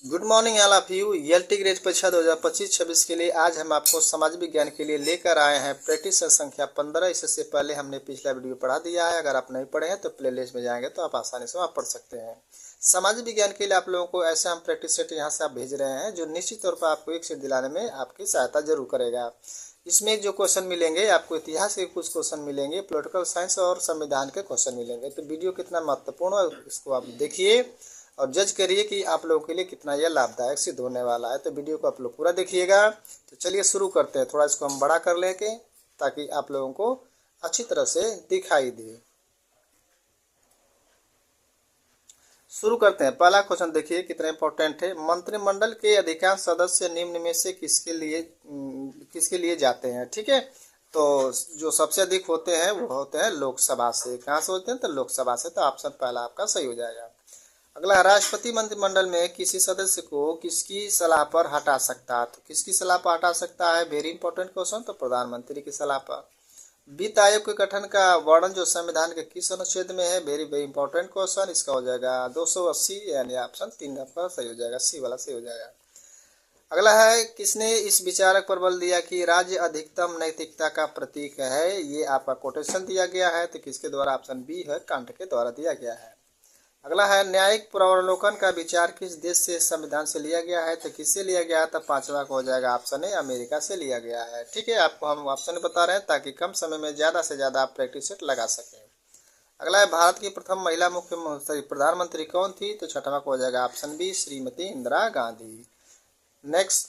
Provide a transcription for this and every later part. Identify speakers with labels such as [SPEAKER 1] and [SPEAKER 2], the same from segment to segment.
[SPEAKER 1] Good morning all of you. LT grade परीक्षा 2025-26 के लिए आज हम आपको समाज विज्ञान के लिए लेकर आए हैं प्रैक्टिस संख्या 15। इससे पहले हमने पिछला वीडियो पढ़ा दिया है। अगर आप नहीं पढ़े हैं तो प्लेलिस्ट में जाएंगे तो आप आसानी से वहाँ पढ़ सकते हैं। समाज विज्ञान के लिए आप लोगों को ऐसे हम प्रैक्टिस सेट यहाँ से आप भेज रहे हैं जो निश्चित तौर पर आपको एक सेट दिलाने में आपकी सहायता जरूर करेगा। इसमें जो क्वेश्चन मिलेंगे आपको इतिहास के कुछ क्वेश्चन मिलेंगे, पॉलिटिकल साइंस और संविधान के क्वेश्चन मिलेंगे। तो वीडियो कितना महत्वपूर्ण है इसको आप देखिए और जज करिए कि आप लोगों के लिए कितना यह लाभदायक सिद्ध होने वाला है। तो वीडियो को आप लोग पूरा देखिएगा। तो चलिए शुरू करते हैं। थोड़ा इसको हम बड़ा कर लेंगे ताकि आप लोगों को अच्छी तरह से दिखाई दे। शुरू करते हैं। पहला क्वेश्चन देखिए कितना इंपॉर्टेंट है। मंत्रिमंडल के अधिकांश सदस्य निम्न में से किसके लिए जाते हैं। ठीक है, तो जो सबसे अधिक होते हैं वो होते हैं लोकसभा से। कहाँ से होते हैं? तो लोकसभा से। तो ऑप्शन पहला आपका सही हो जाएगा। अगला, राष्ट्रपति मंत्रिमंडल में किसी सदस्य को किसकी सलाह पर हटा सकता है। तो किसकी सलाह पर हटा सकता है? Very important question. तो प्रधानमंत्री की सलाह पर। वित्त आयोग के गठन का वर्णन जो संविधान के किस अनुच्छेद में है? Very very important question. इसका हो जाएगा 280, यानी ऑप्शन 3 आपका सही हो जाएगा, सी वाला सही हो जाएगा। अगला है, किसने इस विचारक पर बल दिया कि राज्य अधिकतम नैतिकता का प्रतीक है? ये आपका कोटेशन दिया गया है। तो किसके द्वारा? ऑप्शन बी है, कांट के द्वारा दिया गया है। अगला है, न्यायिक पुनरावलोकन का विचार किस देश से संविधान से लिया गया है? तो किससे लिया गया है? तो पांचवा को हो जाएगा ऑप्शन ए, अमेरिका से लिया गया है। ठीक है, आपको हम ऑप्शन बता रहे हैं ताकि कम समय में ज्यादा से ज्यादा आप प्रैक्टिस सेट लगा सकें। अगला है, भारत की प्रथम महिला प्रधानमंत्री कौन थी? तो छठवा को हो जाएगा option B, Shrimati Indira Gandhi. Next,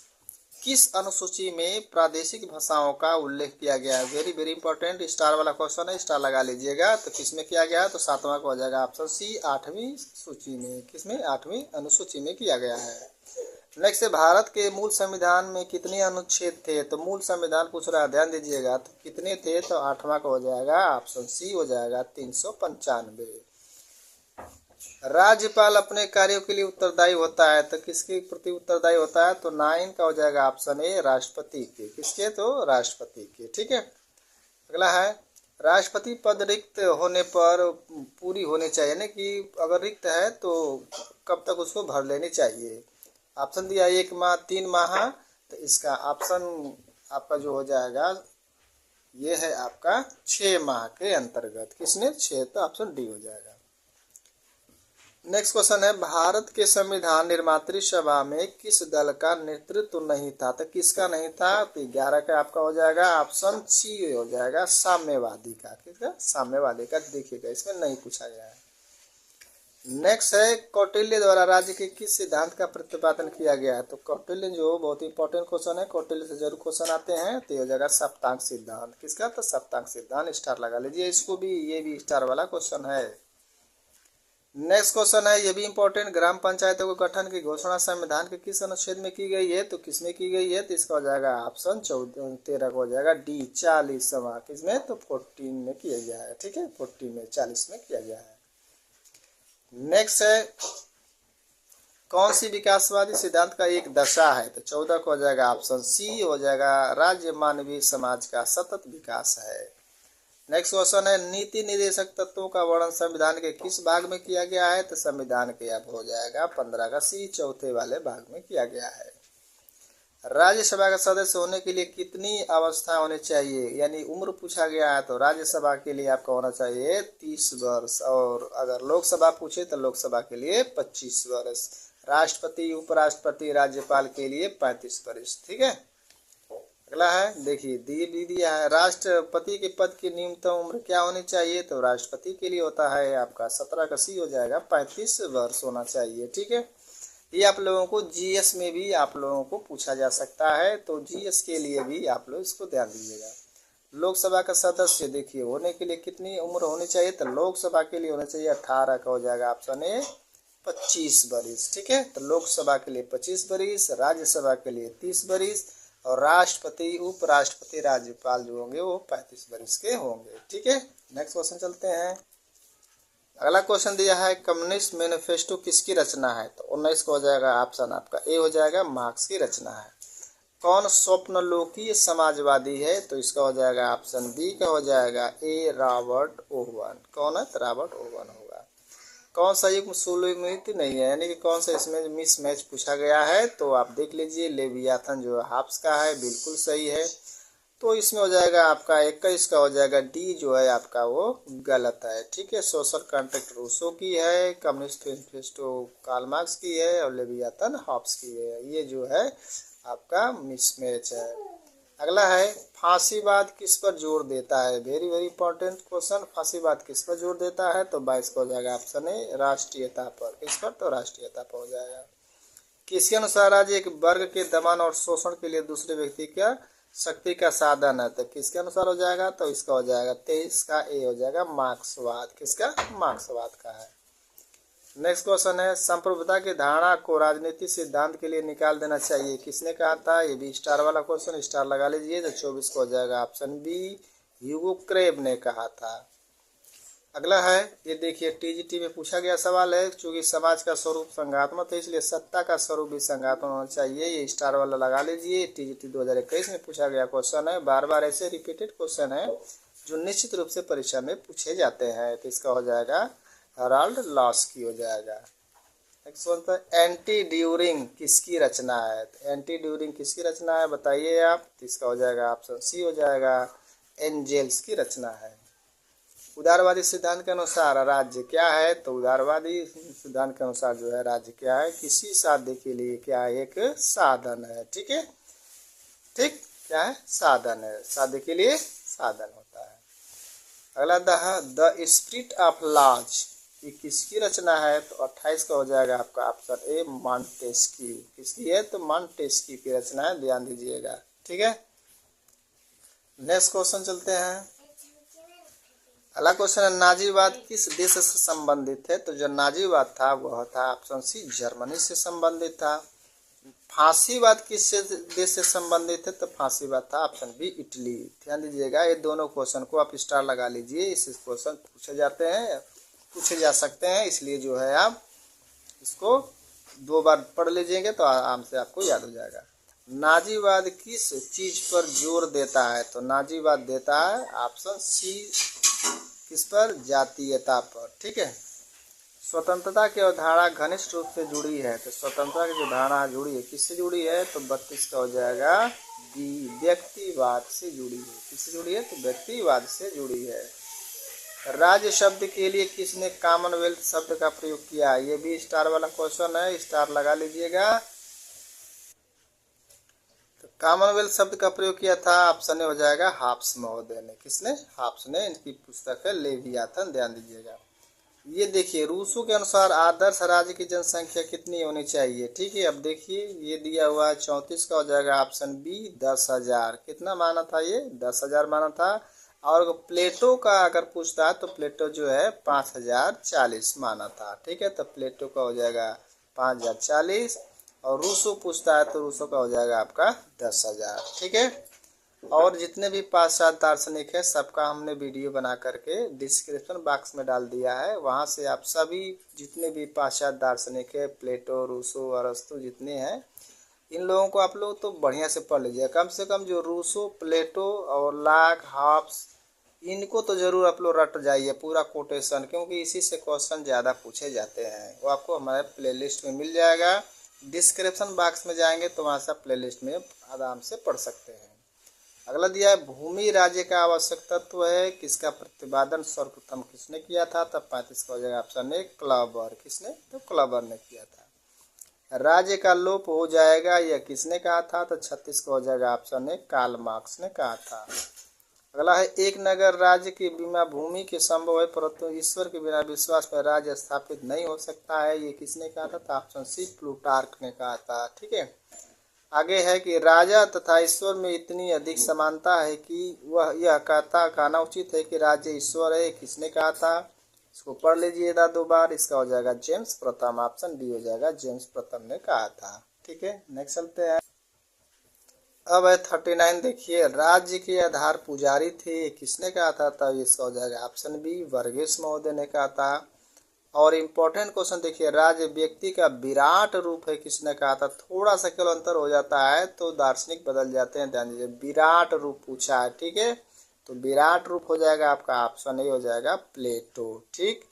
[SPEAKER 1] किस अनुसूची में प्रादेशिक भाषाओं का उल्लेख किया गया है? वेरी वेरी इंपॉर्टेंट, स्टार वाला क्वेश्चन है, स्टार लगा लीजिएगा। तो किसमें किया गया है? तो सातवां को हो जाएगा ऑप्शन सी, 8वीं सूची में। किसमें? 8वीं अनुसूची में किया गया है। नेक्स्ट है, भारत के मूल संविधान में कितने अनुच्छेद थे? तो मूल संविधान पूछ रहा है, ध्यान दीजिएगा। तो कितने थे? तो 8वां को हो जाएगा ऑप्शन सी हो जाएगा, 395। राज्यपाल अपने कार्यों के लिए उत्तरदायी होता है। तो किसके प्रति उत्तरदायी होता है? तो 9 का हो जाएगा ऑप्शन ए, राष्ट्रपति के। किसके? तो राष्ट्रपति के। ठीक है। अगला है, राष्ट्रपति पद रिक्त होने पर पूरी होनी चाहिए, यानी कि अगर रिक्त है तो कब तक उसको भर लेनी चाहिए? ऑप्शन दिया 1 माह, 3 माह। तो इसका ऑप्शन आपका जो हो जाएगा ये है आपका 6 माह के अंतर्गत। किसने? 6। तो ऑप्शन डी हो जाएगा। नेक्स्ट क्वेश्चन है, भारत के संविधान निर्मात्री सभा में किस दल का नेतृत्व नहीं था? तो किसका नहीं था? तो 11 का आपका हो जाएगा ऑप्शन सी हो जाएगा, साम्यवादी का। किसका? साम्यवादी का। देखिएगा इसमें नहीं पूछा गया है। नेक्स्ट है, कौटिल्य द्वारा राज्य के किस सिद्धांत का प्रतिपादन किया गया है? तो कौटिल्य जो बहुत इंपॉर्टेंट क्वेश्चन है, कौटिल्य से जरूर क्वेश्चन आते हैं। तो हो जाएगा सप्तांक सिद्धांत। किसका? तो सप्तांक सिद्धांत, स्टार लगा लीजिए इसको भी, ये भी स्टार वाला क्वेश्चन है। नेक्स्ट क्वेश्चन है, ये भी इंपॉर्टेंट, ग्राम पंचायतों के गठन की घोषणा संविधान के किस अनुच्छेद में की गई है? तो किसमें की गई है? तो इसका हो जाएगा ऑप्शन 13 को हो जाएगा डी, 40वां। किसमें? तो 14 में किया गया है। ठीक है, 14 में, 40 में किया गया है। नेक्स्ट है, कौन सी विकासवादी सिद्धांत का एक दशा है? तो 14 को हो जाएगा ऑप्शन सी हो जाएगा, राज्य मानवीय समाज का सतत विकास है। नेक्स्ट क्वेश्चन है, नीति निर्देशक तत्वों का वर्णन संविधान के किस भाग में किया गया है? तो संविधान के अब हो जाएगा 15 का सी, चौथे वाले भाग में किया गया है। राज्यसभा का सदस्य होने के लिए कितनी अवस्था होनी चाहिए, यानी उम्र पूछा गया है। तो राज्यसभा के लिए आपका होना चाहिए 30 वर्ष, और अगर लोकसभा पूछे तो लोकसभा के लिए 25 वर्ष, राष्ट्रपति, उपराष्ट्रपति, राज्यपाल के लिए 35 वर्ष। ठीक है। अगला है, देखिए दिया है, राष्ट्रपति के पद की न्यूनतम उम्र क्या होनी चाहिए? तो राष्ट्रपति के लिए होता है आपका 17 का सी हो जाएगा, 35 वर्ष होना चाहिए। ठीक है, ये आप लोगों को जीएस में भी आप लोगों को पूछा जा सकता है। तो जीएस के लिए भी आप लोग इसको ध्यान दीजिएगा। लोकसभा का सदस्य देखिए होने के लिए कितनी उम्र होनी चाहिए? तो लोकसभा के लिए होना चाहिए 18 का हो जाएगा ऑप्शन ए, 25 वर्ष। ठीक है, तो लोकसभा के लिए 25 वर्ष, राज्यसभा के लिए 30 वर्ष, और राष्ट्रपति, उपराष्ट्रपति, राज्यपाल जो होंगे वो 35 वर्ष के होंगे। ठीक है, नेक्स्ट क्वेश्चन चलते हैं। अगला क्वेश्चन दिया है, कम्युनिस्ट मैनिफेस्टो किसकी रचना है? तो 19 को हो जाएगा ऑप्शन आपका ए हो जाएगा, मार्क्स की रचना है। कौन स्वप्नलोकीय समाजवादी है? तो इसका हो जाएगा ऑप्शन बी का हो जाएगा ए, रॉबर्ट ओवन। कौन है? तो रॉबर्ट ओवन होगा। कौन सा युग्म सुमेलित नहीं है, यानी कि कौन सा इसमें मिस मैच पूछा गया है, तो आप देख लीजिए लेवियाथन जो है हाफ्स का है, बिल्कुल सही है। तो इसमें हो जाएगा आपका 21 का हो जाएगा डी जो है आपका वो गलत है। ठीक है, सोशल कॉन्ट्रैक्ट रूसो की है, कम्युनिस्ट मैनिफेस्टो कार्ल मार्क्स की है और लेवियाथन हॉब्स की है। ये जो है आपका मिसमैच है। अगला है फांसीवाद किस पर जोर देता है, वेरी वेरी इंपॉर्टेंट क्वेश्चन। फांसीवाद किस पर जोर देता है, तो 22 का हो जाएगा ऑप्शन ए राष्ट्रीयता पर। किस पर, तो राष्ट्रीयता पर हो जाएगा। किसके अनुसार राज्य एक वर्ग के दमन और शोषण के लिए दूसरे व्यक्ति का शक्ति का साधन है, तो किसके अनुसार हो जाएगा, तो इसका हो जाएगा 23 का ए हो जाएगा मार्क्सवाद। किसका, मार्क्सवाद का है। नेक्स्ट क्वेश्चन है संप्रभुता की धारणा को राजनीतिक सिद्धांत के लिए निकाल देना चाहिए, किसने कहा था, ये भी स्टार वाला क्वेश्चन, स्टार लगा लीजिए। तो 24 को हो जाएगा ऑप्शन बी ह्यूगो क्रेब ने कहा था। अगला है, ये देखिए टीजीटी में पूछा गया सवाल है, चूंकि समाज का स्वरूप संघात्मक है इसलिए सत्ता का स्वरूप भी संघात्मक होना चाहिए, ये स्टार वाला लगा लीजिए। टीजीटी 2021 में पूछा गया क्वेश्चन है, बार बार ऐसे रिपीटेड क्वेश्चन है जो निश्चित रूप से परीक्षा में पूछे जाते हैं। तो इसका हो जाएगा हराल्ड लॉस्की हो जाएगा। नेक्स्ट वन है एंटी ड्यूरिंग किसकी रचना है, तो एंटी ड्यूरिंग किसकी रचना है बताइए आप। तो इसका हो जाएगा ऑप्शन सी हो जाएगा एंजेल्स की रचना है। उदारवादी सिद्धांत के अनुसार राज्य क्या है, तो उदारवादी सिद्धांत के अनुसार जो है राज्य क्या है, किसी साध्य के लिए क्या है, एक साधन है। ठीक है, ठीक, क्या है, साधन है, साध्य के लिए साधन होता है। अगला द स्पिरिट ऑफ लॉज ये किसकी रचना है, तो 28 का हो जाएगा आपका ऑप्शन ए मॉन्टेस्क्यू। किसकी है, तो मॉन्टेस्क्यू की रचना है, ध्यान दीजिएगा। ठीक है, नेक्स्ट क्वेश्चन चलते हैं। अगला क्वेश्चन है नाजीवाद किस देश से संबंधित है, तो जो नाजीवाद था वह था ऑप्शन सी जर्मनी से संबंधित था। फांसीवाद किस देश से संबंधित है, तो फांसीवाद था ऑप्शन बी इटली। ध्यान दीजिएगा, ये दोनों क्वेश्चन को आप स्टार लगा लीजिए, इससे क्वेश्चन पूछे जा सकते हैं, इसलिए जो है आप इसको 2 बार पढ़ लीजिएंगे तो आराम से आपको याद हो जाएगा। नाजीवाद किस चीज पर जोर देता है, तो नाजीवाद देता है ऑप्शन सी किस पर, जातीयता पर। ठीक है, स्वतंत्रता की अवधारणा घनिष्ठ रूप से जुड़ी है, तो स्वतंत्रता की जो धारणा जुड़ी है किससे जुड़ी है, तो 32 का हो जाएगा बी व्यक्तिवाद से जुड़ी है। किससे जुड़ी है, तो व्यक्तिवाद से जुड़ी है। राज्य शब्द के लिए किसने कॉमनवेल्थ शब्द का प्रयोग किया, ये भी स्टार वाला क्वेश्चन है, स्टार लगा लीजिएगा। तो कॉमनवेल्थ शब्द का प्रयोग किया था ऑप्शन ए हो जाएगा हाफ्स महोदय ने। किसने, हाफ्स ने, इनकी पुस्तक है लेवियाथन, ध्यान दीजिएगा। ये देखिए रूसो के अनुसार आदर्श राज्य की जनसंख्या कितनी होनी चाहिए। ठीक है, अब देखिए ये दिया हुआ है 34 का हो जाएगा ऑप्शन बी 10,000। कितना माना था, ये 10,000 माना था। और प्लेटो का अगर पूछता है तो प्लेटो जो है 5040 माना था। ठीक है, तो प्लेटो का हो जाएगा 5040 और रूसो पूछता है तो रूसो का हो जाएगा आपका 10,000। ठीक है, और जितने भी पाश्चात्य दार्शनिक है सबका हमने वीडियो बना करके डिस्क्रिप्शन बॉक्स में डाल दिया है, वहाँ से आप सभी जितने भी पाश्चात्य दार्शनिक है प्लेटो रूसो अरस्तु जितने हैं इन लोगों को आप लोग तो बढ़िया से पढ़ लीजिए। कम से कम जो रूसो प्लेटो और लाक हॉब्स इनको तो जरूर आप लोग रट जाइए पूरा कोटेशन, क्योंकि इसी से क्वेश्चन ज़्यादा पूछे जाते हैं। वो आपको हमारे प्लेलिस्ट में मिल जाएगा, डिस्क्रिप्शन बॉक्स में जाएंगे तो वहाँ से प्लेलिस्ट में आराम से पढ़ सकते हैं। अगला दिया है भूमि राज्य का आवश्यक तत्व है, किसका प्रतिपादन सर्वप्रथम किसने किया था, तब 35 का हो जाएगा ऑप्शन ए क्लबर। किसने, तो क्लबर ने किया था। राज्य का लोप हो जाएगा यह किसने कहा था, तो 36 का हो जाएगा ऑप्शन ए कार्ल मार्क्स ने कहा था। अगला है एक नगर राज्य के बिना भूमि के संभव है परंतु ईश्वर के बिना विश्वास में राज्य स्थापित नहीं हो सकता है, ये किसने कहा था, तो ऑप्शन सी प्लूटार्क ने कहा था। ठीक है, आगे है कि राजा तथा ईश्वर में इतनी अधिक समानता है कि वह यह कहना उचित है कि राज्य ईश्वर है, किसने कहा था, इसको पढ़ लीजिएगा 2 बार। इसका हो जाएगा जेम्स प्रथम, ऑप्शन डी हो जाएगा जेम्स प्रथम ने कहा था। ठीक है, नेक्स्ट चलते हैं। अब है 39, देखिए राज्य के आधार पुजारी थे, किसने कहा था, तब इसका हो जाएगा ऑप्शन बी वर्गीस महोदय ने कहा था। और इम्पोर्टेंट क्वेश्चन देखिए राज्य व्यक्ति का विराट रूप है, किसने कहा था, थोड़ा सा केवल अंतर हो जाता है तो दार्शनिक बदल जाते हैं, ध्यान दीजिए विराट रूप पूछा है। ठीक है, तो विराट रूप हो जाएगा आपका ऑप्शन ए हो जाएगा प्लेटो। ठीक,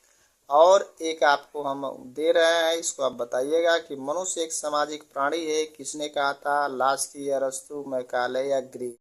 [SPEAKER 1] और एक आपको हम दे रहे हैं, इसको आप बताइएगा कि मनुष्य एक सामाजिक प्राणी है, किसने कहा था? लास्की, अरस्तु, मैकाले या ग्रीक?